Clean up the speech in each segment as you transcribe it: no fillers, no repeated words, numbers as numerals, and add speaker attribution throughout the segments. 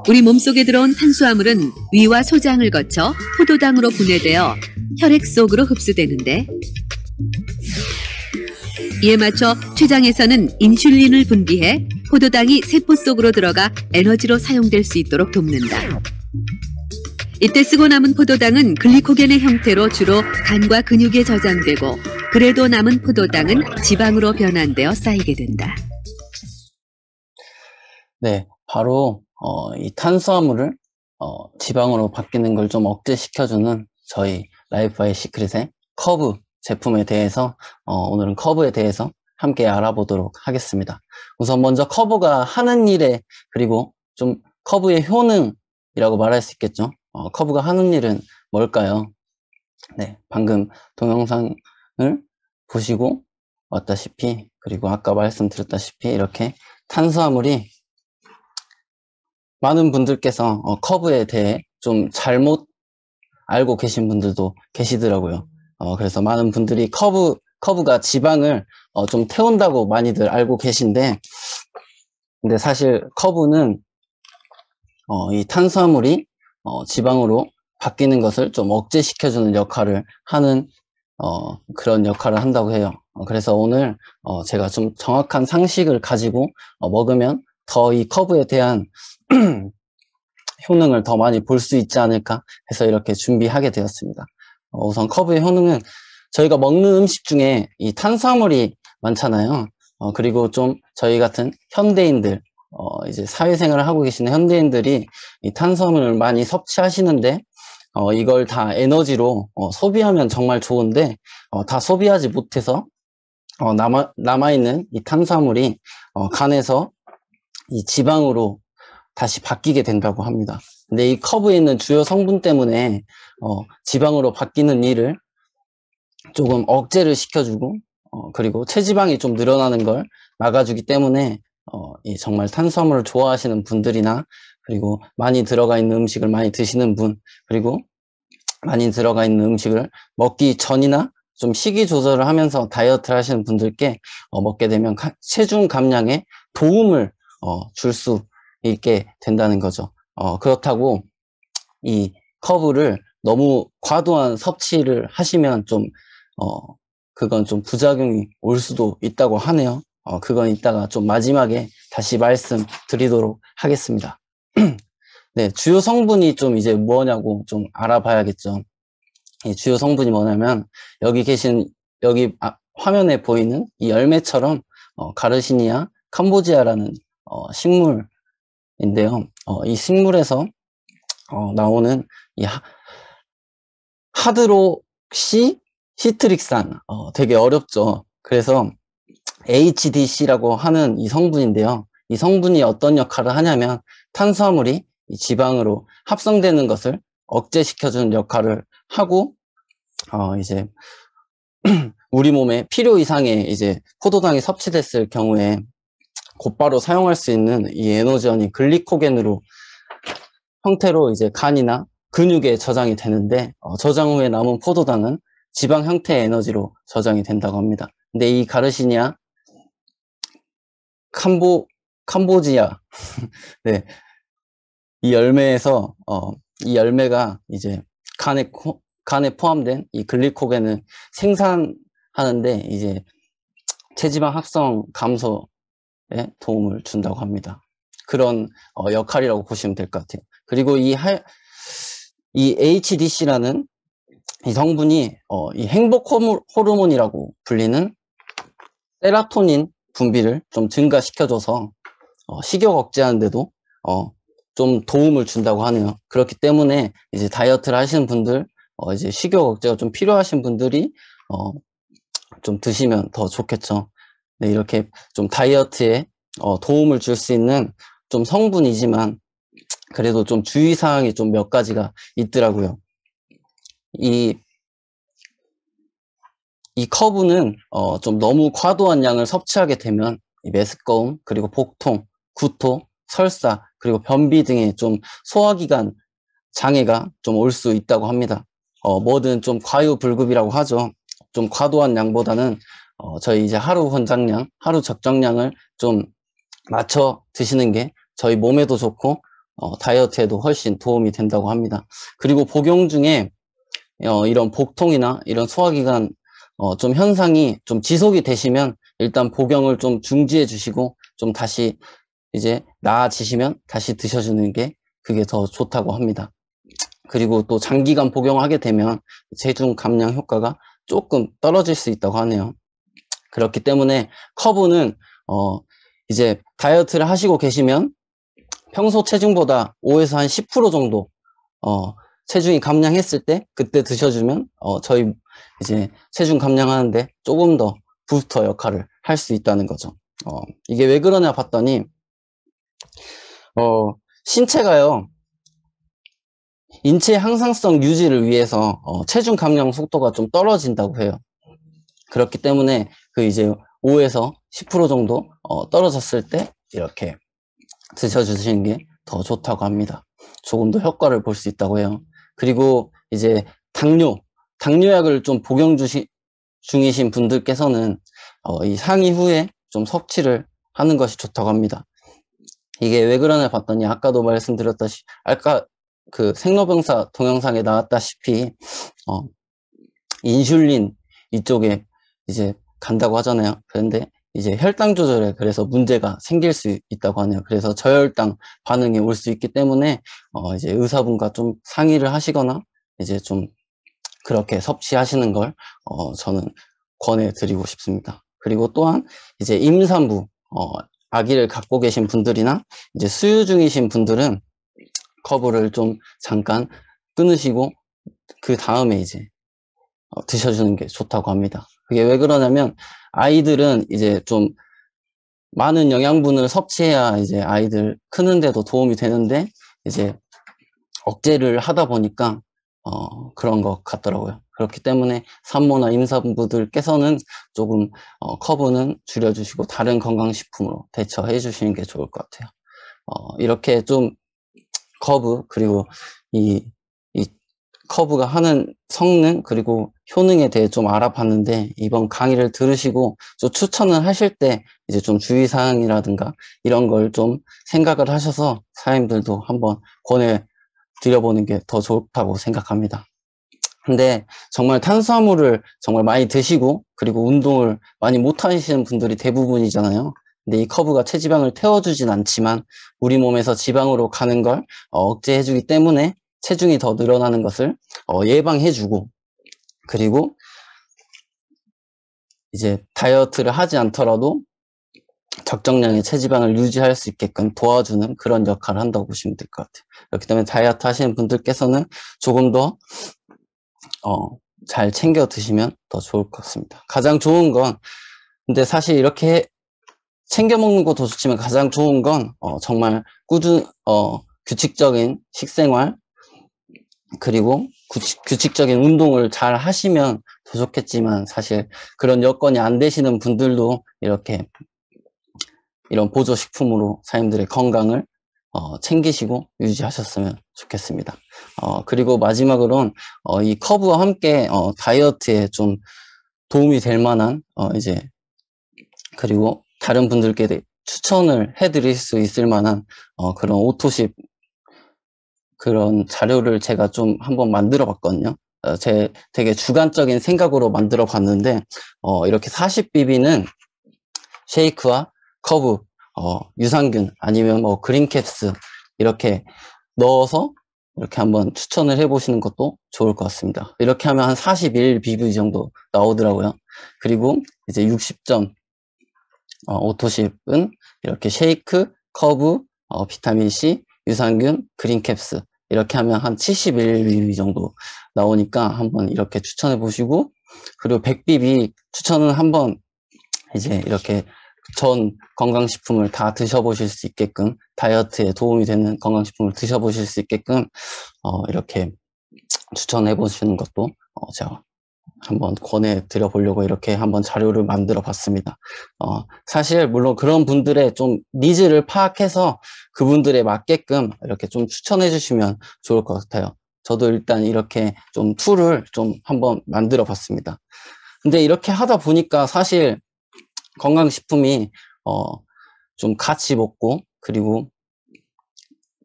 Speaker 1: 우리 몸속에 들어온 탄수화물은 위와 소장을 거쳐 포도당으로 분해되어 혈액 속으로 흡수되는데, 이에 맞춰 췌장에서는 인슐린을 분비해 포도당이 세포 속으로 들어가 에너지로 사용될 수 있도록 돕는다. 이때 쓰고 남은 포도당은 글리코겐의 형태로 주로 간과 근육에 저장되고, 그래도 남은 포도당은 지방으로 변환되어 쌓이게 된다.
Speaker 2: 네, 바로 이 탄수화물을 지방으로 바뀌는 걸 좀 억제시켜주는 저희 라이프바이 시크릿의 커브 제품에 대해서 오늘은 커브에 대해서 함께 알아보도록 하겠습니다. 우선 먼저 커브가 하는 일에, 그리고 좀 커브의 효능이라고 말할 수 있겠죠. 커브가 하는 일은 뭘까요? 네, 방금 동영상을 보시고 왔다시피, 그리고 아까 말씀드렸다시피 이렇게 탄수화물이, 많은 분들께서 커브에 대해 좀 잘못 알고 계신 분들도 계시더라고요. 그래서 많은 분들이 커브가 지방을 좀 태운다고 많이들 알고 계신데, 근데 사실 커브는 이 탄수화물이 지방으로 바뀌는 것을 좀 억제시켜주는 역할을 하는 그런 역할을 한다고 해요. 그래서 오늘 제가 좀 정확한 상식을 가지고 먹으면 더 이 커브에 대한 효능을 더 많이 볼 수 있지 않을까 해서 이렇게 준비하게 되었습니다. 우선 커브의 효능은, 저희가 먹는 음식 중에 이 탄수화물이 많잖아요. 그리고 좀 저희 같은 현대인들, 이제 사회생활을 하고 계시는 현대인들이 이 탄수화물을 많이 섭취하시는데, 이걸 다 에너지로 소비하면 정말 좋은데, 다 소비하지 못해서 남아있는 이 탄수화물이 간에서 이 지방으로 다시 바뀌게 된다고 합니다. 근데 이 커브에 있는 주요 성분 때문에 지방으로 바뀌는 일을 조금 억제를 시켜주고, 그리고 체지방이 좀 늘어나는 걸 막아주기 때문에 정말 탄수화물을 좋아하시는 분들이나, 그리고 많이 들어가 있는 음식을 많이 드시는 분, 그리고 많이 들어가 있는 음식을 먹기 전이나 좀 식이 조절을 하면서 다이어트를 하시는 분들께 먹게 되면 체중 감량에 도움을 줄 수 있게 된다는 거죠. 그렇다고 이 커브를 너무 과도한 섭취를 하시면 그건 좀 부작용이 올 수도 있다고 하네요. 그건 이따가 좀 마지막에 다시 말씀드리도록 하겠습니다. 네, 주요 성분이 좀 이제 뭐냐고 좀 알아봐야겠죠. 이 주요 성분이 뭐냐면, 여기 화면에 보이는 이 열매처럼 가르시니아 캄보지아라는 식물인데요. 이 식물에서 나오는 이 하드록시 시트릭산, 되게 어렵죠. 그래서 HDC라고 하는 이 성분인데요. 이 성분이 어떤 역할을 하냐면, 탄수화물이 이 지방으로 합성되는 것을 억제시켜주는 역할을 하고, 이제 우리 몸에 필요 이상의 이제 포도당이 섭취됐을 경우에 곧바로 사용할 수 있는 이 에너지원이 글리코겐으로 형태로 이제 간이나 근육에 저장이 되는데, 저장 후에 남은 포도당은 지방 형태의 에너지로 저장이 된다고 합니다. 근데 이 가르시니아 캄보지아 네, 이 열매에서 이 열매가 이제 간에 포함된 이 글리코겐을 생산하는데 이제 체지방 합성 감소에 도움을 준다고 합니다. 그런 역할이라고 보시면 될 것 같아요. 그리고 이 HDC라는 이 성분이 이 행복 호르몬이라고 불리는 세라토닌 분비를 좀 증가시켜줘서 식욕 억제하는 데도 좀 도움을 준다고 하네요. 그렇기 때문에 이제 다이어트를 하시는 분들, 이제 식욕 억제가 좀 필요하신 분들이 좀 드시면 더 좋겠죠. 네, 이렇게 좀 다이어트에 도움을 줄 수 있는 좀 성분이지만, 그래도 좀 주의사항이 좀 몇 가지가 있더라고요. 이 커브는 좀 너무 과도한 양을 섭취하게 되면 이 메스꺼움, 그리고 복통, 구토, 설사, 그리고 변비 등의 좀 소화기관 장애가 좀 올 수 있다고 합니다. 뭐든 좀 과유불급이라고 하죠. 좀 과도한 양보다는 저희 이제 하루 권장량, 하루 적정량을 좀 맞춰 드시는 게 저희 몸에도 좋고 다이어트에도 훨씬 도움이 된다고 합니다. 그리고 복용 중에 이런 복통이나 이런 소화기관 좀 현상이 좀 지속이 되시면 일단 복용을 좀 중지해 주시고 좀 다시 이제 나아지시면 다시 드셔주는 게 그게 더 좋다고 합니다. 그리고 또 장기간 복용하게 되면 체중 감량 효과가 조금 떨어질 수 있다고 하네요. 그렇기 때문에 커브는 이제 다이어트를 하시고 계시면 평소 체중보다 5에서 한 10% 정도 체중이 감량했을 때 그때 드셔주면 저희 이제 체중 감량하는데 조금 더 부스터 역할을 할 수 있다는 거죠. 이게 왜 그러냐 봤더니 신체가요 인체 항상성 유지를 위해서 체중 감량 속도가 좀 떨어진다고 해요. 그렇기 때문에 그 이제 5에서 10% 정도 떨어졌을 때 이렇게 드셔주시는 게 더 좋다고 합니다. 조금 더 효과를 볼 수 있다고 해요. 그리고 이제 당뇨약을 좀 복용 중이신 분들께서는 이 상의 후에 좀 섭취를 하는 것이 좋다고 합니다. 이게 왜 그러냐 봤더니 아까도 말씀드렸다시피 아까 그 생로병사 동영상에 나왔다시피 인슐린 이쪽에 이제 간다고 하잖아요. 그런데 이제 혈당 조절에 그래서 문제가 생길 수 있다고 하네요. 그래서 저혈당 반응이 올 수 있기 때문에 이제 의사분과 좀 상의를 하시거나 이제 좀 그렇게 섭취하시는 걸 저는 권해드리고 싶습니다. 그리고 또한 이제 임산부 아기를 갖고 계신 분들이나 이제 수유 중이신 분들은 커브를 좀 잠깐 끊으시고 그 다음에 이제 드셔주는 게 좋다고 합니다. 그게 왜 그러냐면 아이들은 이제 좀 많은 영양분을 섭취해야 이제 아이들 크는데도 도움이 되는데 이제 억제를 하다 보니까 그런 것 같더라고요. 그렇기 때문에 산모나 임산부들께서는 조금 커브는 줄여주시고 다른 건강식품으로 대처해 주시는 게 좋을 것 같아요. 이렇게 좀 커브 그리고 이 커브가 하는 성능 그리고 효능에 대해 좀 알아봤는데 이번 강의를 들으시고 좀 추천을 하실 때 이제 좀 주의사항이라든가 이런 걸 좀 생각을 하셔서 사장님들도 한번 권해 드려보는 게 더 좋다고 생각합니다. 근데 정말 탄수화물을 정말 많이 드시고 그리고 운동을 많이 못 하시는 분들이 대부분이잖아요. 근데 이 커브가 체지방을 태워주진 않지만 우리 몸에서 지방으로 가는 걸 억제해주기 때문에 체중이 더 늘어나는 것을 예방해주고 그리고 이제 다이어트를 하지 않더라도 적정량의 체지방을 유지할 수 있게끔 도와주는 그런 역할을 한다고 보시면 될 것 같아요. 그렇기 때문에 다이어트 하시는 분들께서는 조금 더 잘 챙겨 드시면 더 좋을 것 같습니다. 가장 좋은 건 근데 사실 이렇게 챙겨 먹는 것도 좋지만 가장 좋은 건 정말 규칙적인 식생활 그리고 규칙적인 운동을 잘 하시면 더 좋겠지만 사실 그런 여건이 안 되시는 분들도 이렇게 이런 보조식품으로 사장님들의 건강을 챙기시고 유지하셨으면 좋겠습니다. 그리고 마지막으로는 이 커브와 함께 다이어트에 좀 도움이 될 만한 이제 그리고 다른 분들께 추천을 해드릴 수 있을 만한 그런 오토십 그런 자료를 제가 좀 한번 만들어 봤거든요. 제 되게 주관적인 생각으로 만들어 봤는데 이렇게 40BB는 쉐이크와 커브, 유산균 아니면 뭐 그린캡스 이렇게 넣어서 이렇게 한번 추천을 해보시는 것도 좋을 것 같습니다. 이렇게 하면 한 41BB 정도 나오더라고요. 그리고 이제 60점 오토십은 이렇게 쉐이크, 커브, 비타민C, 유산균, 그린캡스 이렇게 하면 한 71BB 정도 나오니까 한번 이렇게 추천해 보시고 그리고 100BB 추천은 한번 이제 이렇게 전 건강식품을 다 드셔보실 수 있게끔 다이어트에 도움이 되는 건강식품을 드셔보실 수 있게끔 이렇게 추천해 보시는 것도 제가 한번 권해드려 보려고 이렇게 한번 자료를 만들어 봤습니다. 사실 물론 그런 분들의 좀 니즈를 파악해서 그분들에 맞게끔 이렇게 좀 추천해 주시면 좋을 것 같아요. 저도 일단 이렇게 좀 툴을 좀 한번 만들어 봤습니다. 근데 이렇게 하다 보니까 사실 건강식품이 좀 같이 먹고 그리고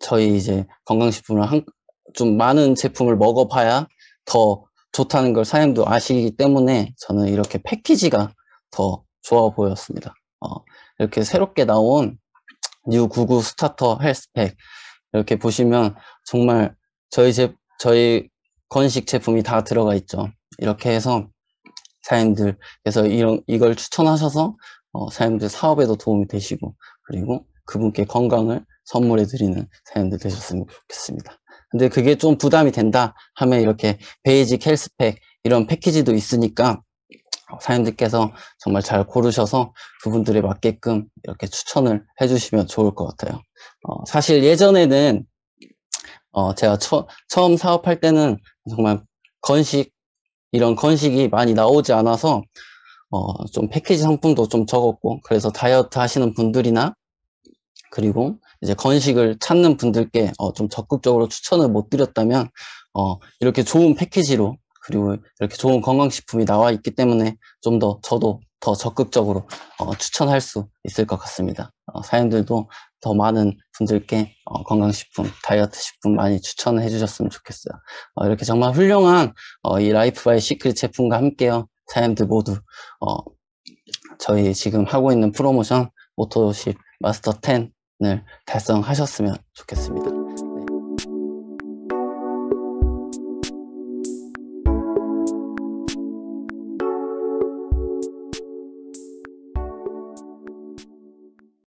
Speaker 2: 저희 이제 건강식품을 좀 많은 제품을 먹어봐야 더 좋다는 걸 사장님도 아시기 때문에 저는 이렇게 패키지가 더 좋아 보였습니다. 이렇게 새롭게 나온 뉴 99 스타터 헬스팩 이렇게 보시면 정말 저희 건식 제품이 다 들어가 있죠. 이렇게 해서 사장님들께서 이걸 추천하셔서 사장님들 사업에도 도움이 되시고 그리고 그분께 건강을 선물해 드리는 사장님들 되셨으면 좋겠습니다. 근데 그게 좀 부담이 된다 하면 이렇게 베이직 헬스팩 이런 패키지도 있으니까 사장님들께서 정말 잘 고르셔서 그분들에 맞게끔 이렇게 추천을 해주시면 좋을 것 같아요. 사실 예전에는 제가 처음 사업할 때는 정말 이런 건식이 많이 나오지 않아서 좀 패키지 상품도 좀 적었고 그래서 다이어트 하시는 분들이나 그리고 이제 건식을 찾는 분들께 좀 적극적으로 추천을 못 드렸다면 이렇게 좋은 패키지로 그리고 이렇게 좋은 건강식품이 나와 있기 때문에 좀 더 저도 더 적극적으로 추천할 수 있을 것 같습니다. 사장님들도 더 많은 분들께 건강식품, 다이어트 식품 많이 추천해 주셨으면 좋겠어요. 이렇게 정말 훌륭한 이 라이프 바이 시크릿 제품과 함께요. 사장님들 모두 저희 지금 하고 있는 프로모션 모토십 마스터 10을 달성하셨으면 좋겠습니다.